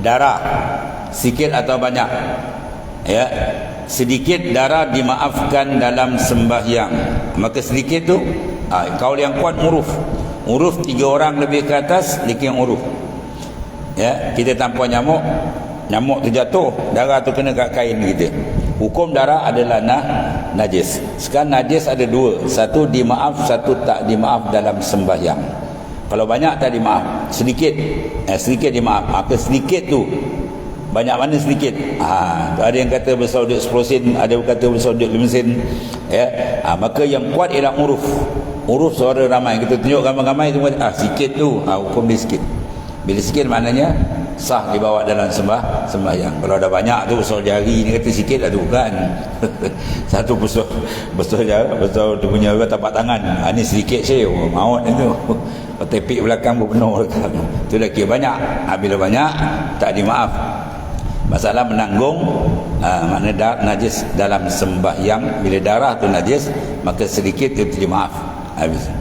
darah sikit atau banyak, ya, sedikit darah dimaafkan dalam sembahyang. Maka sedikit tu kaul yang kuat uruf 3 orang lebih ke atas dikira uruf. Ya, kita tanpa nyamuk tu jatuh, darah tu kena kat kain kita, hukum darah adalah najis. Sekarang najis ada 2, satu dimaaf, satu tak dimaaf dalam sembahyang. Kalau banyak tak dimaaf, sedikit dimaaf. Maka sedikit tu banyak mana sedikit? Ada yang kata besar duit 10 sen, ada yang kata besar duit 5 sen, ya. Maka yang kuat ialah uruf suara ramai. Kita tunjuk ramai-ramai tu, sikit tu, hukum dia sikit. Bila sikit maknanya sah dibawa dalam sembahyang. Kalau ada banyak tu besar jari, ni kata sikit lah tu, kan. Satu besar jari, besar tu punya tapak tangan, ni sedikit saya, maut itu. Tepik belakang berpenuh belakang, tu dah kira banyak. Bila banyak tak dimaaf. Masalah menanggung makna najis dalam sembahyang. Bila darah tu najis, maka sedikit itu dimaaf. Habis.